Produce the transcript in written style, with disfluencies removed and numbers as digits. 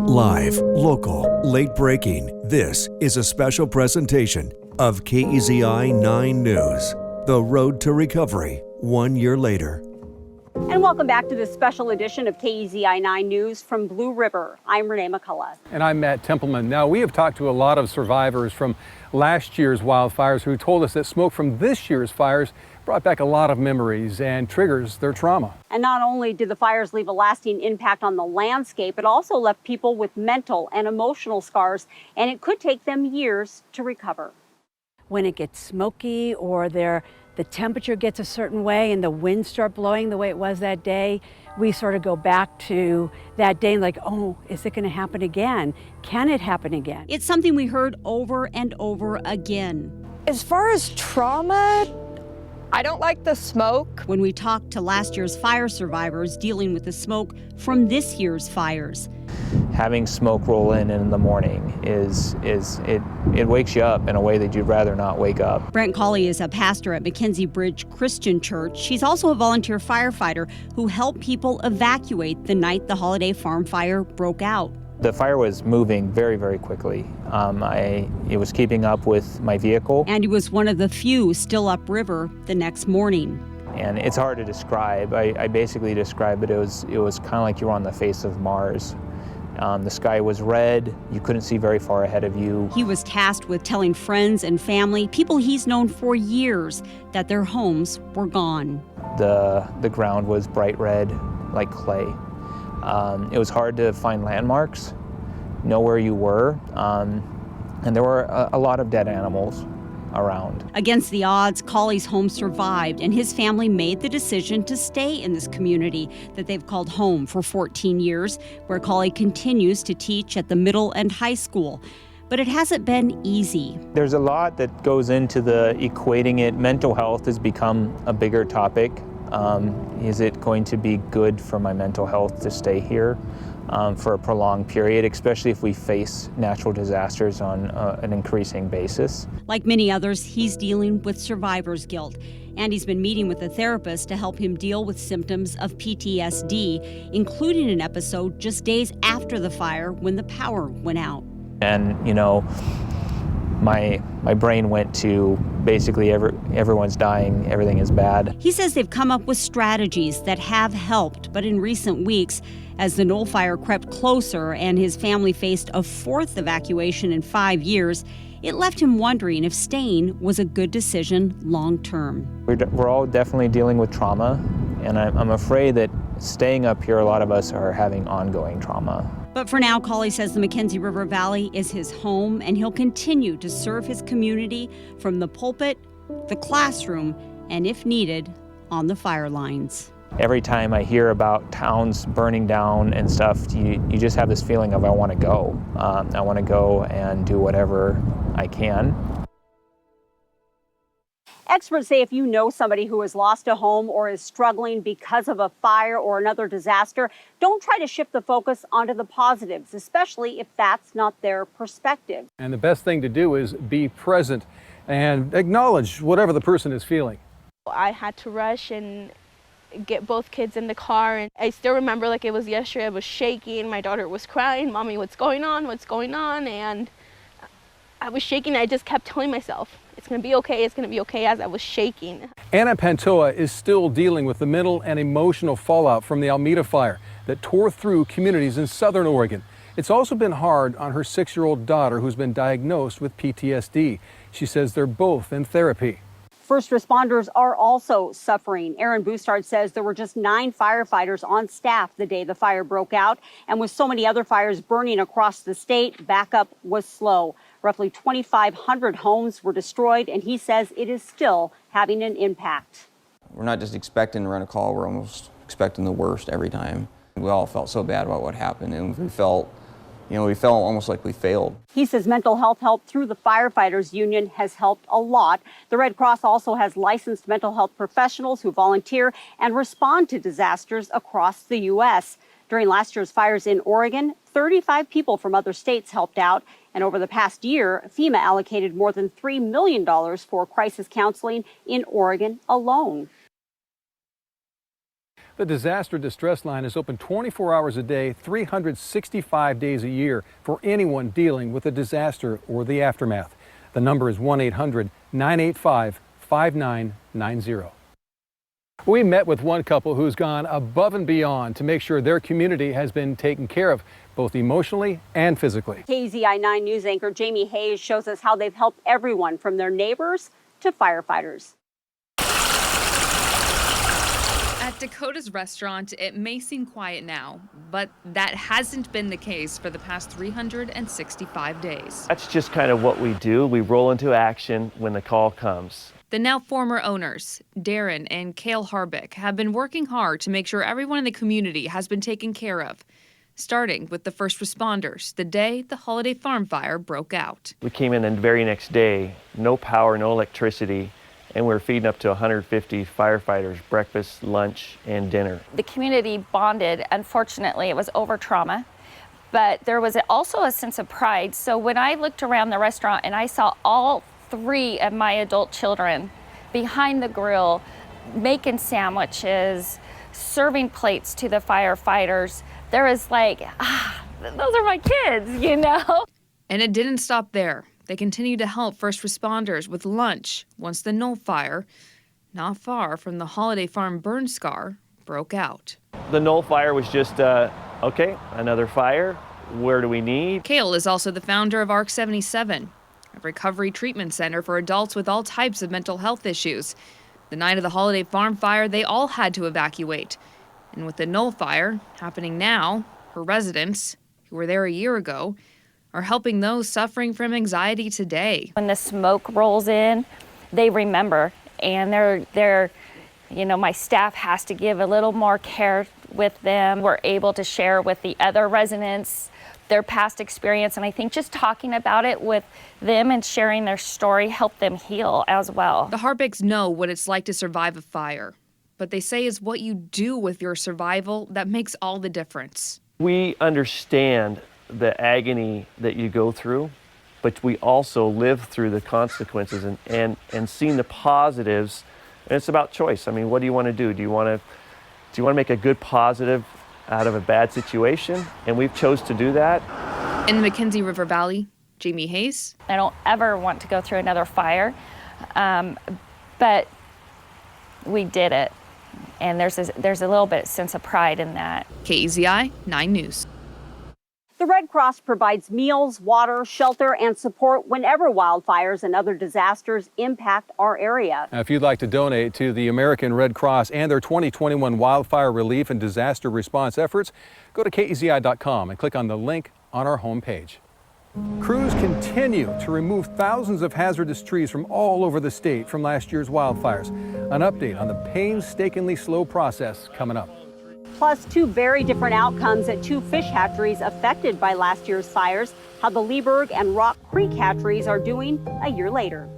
Live, local, late breaking. This is a special presentation of KEZI 9 News. The road to recovery 1 year later. And welcome back to this special edition of KEZI 9 News from Blue River. I'm Renee McCullough. And I'm Matt Templeman. Now, we have talked to a lot of survivors from last year's wildfires who told us that smoke from this year's fires brought back a lot of memories and triggers their trauma. And not only did the fires leave a lasting impact on the landscape, it also left people with mental and emotional scars, and it could take them years to recover. When it gets smoky or the temperature gets a certain way and the winds start blowing the way it was that day, we sort of go back to that day and like, oh, is it going to happen again? Can it happen again? It's something we heard over and over again. As far as trauma, I don't like the smoke. When we talked to last year's fire survivors dealing with the smoke from this year's fires. Having smoke roll in the morning it wakes you up in a way that you'd rather not wake up. Brent CAULLEY is a pastor at McKenzie Bridge Christian Church. He's also a volunteer firefighter who helped people evacuate the night the Holiday Farm fire broke out. The fire was moving very, very quickly. It was keeping up with my vehicle. And he was one of the few still upriver the next morning. And it's hard to describe. I basically describe it as it was kind of like you were on the face of Mars. The sky was red. You couldn't see very far ahead of you. He was tasked with telling friends and family, people he's known for years, that their homes were gone. The ground was bright red, like clay. It was hard to find landmarks, know where you were, and there were a lot of dead animals around. Against the odds, CAULLEY's home survived, and his family made the decision to stay in this community that they've called home for 14 years, where CAULLEY continues to teach at the middle and high school. But it hasn't been easy. There's a lot that goes into the equating it. Mental health has become a bigger topic. Is it going to be good for my mental health to stay here for a prolonged period, especially if we face natural disasters on an increasing basis? Like many others, he's dealing with survivor's guilt, and he's been meeting with a therapist to help him deal with symptoms of PTSD, including an episode just days after the fire when the power went out. And, you know, my brain went to basically everyone's dying, everything is bad. He says they've come up with strategies that have helped, but in recent weeks, as the Knoll fire crept closer and his family faced a fourth evacuation in 5 years, it left him wondering if staying was a good decision long term. We're all definitely dealing with trauma, and I'm afraid that staying up here, a lot of us are having ongoing trauma. But for now, CAULLEY says the McKenzie River Valley is his home, and he'll continue to serve his community from the pulpit, the classroom, and if needed, on the fire lines. Every time I hear about towns burning down and stuff, you just have this feeling of I want to go. I want to go and do whatever I can. Experts say if you know somebody who has lost a home or is struggling because of a fire or another disaster, don't try to shift the focus onto the positives, especially if that's not their perspective. And the best thing to do is be present and acknowledge whatever the person is feeling. I had to rush and get both kids in the car, and I still remember like it was yesterday. I was shaking, my daughter was crying, "Mommy, what's going on, and I was shaking. I just kept telling myself, it's going to be okay, it's going to be okay, as I was shaking. Anna Pantoa is still dealing with the mental and emotional fallout from the Alameda fire that tore through communities in southern Oregon. It's also been hard on her 6-year-old daughter who's been diagnosed with PTSD. She says they're both in therapy. First responders are also suffering. Aaron Bustard says there were just 9 firefighters on staff the day the fire broke out. And with so many other fires burning across the state, backup was slow. Roughly 2,500 homes were destroyed, and he says it is still having an impact. We're not just expecting to run a call, we're almost expecting the worst every time. We all felt so bad about what happened, and we felt almost like we failed. He says mental health help through the firefighters union has helped a lot. The Red Cross also has licensed mental health professionals who volunteer and respond to disasters across the U.S. During last year's fires in Oregon, 35 people from other states helped out. And over the past year, FEMA allocated more than $3 million for crisis counseling in Oregon alone. The Disaster Distress Line is open 24 hours a day, 365 days a year for anyone dealing with a disaster or the aftermath. The number is 1-800-985-5990. We met with one couple who's gone above and beyond to make sure their community has been taken care of, both emotionally and physically. KAZI 9 News anchor Jamie Hayes shows us how they've helped everyone from their neighbors to firefighters. At Dakota's restaurant, it may seem quiet now, but that hasn't been the case for the past 365 days. That's just kind of what we do. We roll into action when the call comes. The now former owners, Darren and KAIL HARBICK, have been working hard to make sure everyone in the community has been taken care of, starting with the first responders the day the Holiday Farm fire broke out. We came in the very next day, no power, no electricity, and we were feeding up to 150 firefighters breakfast, lunch, and dinner. The community bonded. Unfortunately, it was over trauma, but there was also a sense of pride. So when I looked around the restaurant and I saw all 3 of my adult children behind the grill, making sandwiches, serving plates to the firefighters, there was like, those are my kids, you know? And it didn't stop there. They continued to help first responders with lunch once the Knoll fire, not far from the Holiday Farm burn scar, broke out. The Knoll fire was just, okay, another fire. Where do we need? KAIL is also the founder of ARC 77, a recovery treatment center for adults with all types of mental health issues. The night of the Holiday Farm fire, they all had to evacuate. And with the Knoll fire happening now, her residents, who were there a year ago, are helping those suffering from anxiety today. When the smoke rolls in, they remember, and they're, you know, my staff has to give a little more care with them. We're able to share with the other residents their past experience, and I think just talking about it with them and sharing their story helped them heal as well. The Harbicks know what it's like to survive a fire, but they say it's what you do with your survival that makes all the difference. We understand the agony that you go through, but we also live through the consequences and seeing the positives, and it's about choice. I mean, what do you want to do? Do you want to make a good positive out of a bad situation? And we've chose to do that. In the McKenzie River Valley, Jamie Hayes. I don't ever want to go through another fire, but we did it, and there's a little bit sense of pride in that. KAZI 9 News. The Red Cross provides meals, water, shelter, and support whenever wildfires and other disasters impact our area. Now, if you'd like to donate to the American Red Cross and their 2021 wildfire relief and disaster response efforts, go to KAZI.com and click on the link on our homepage. Crews continue to remove thousands of hazardous trees from all over the state from last year's wildfires. An update on the painstakingly slow process coming up. Plus, 2 very different outcomes at 2 fish hatcheries affected by last year's fires, how the Leeburg and Rock Creek hatcheries are doing a year later.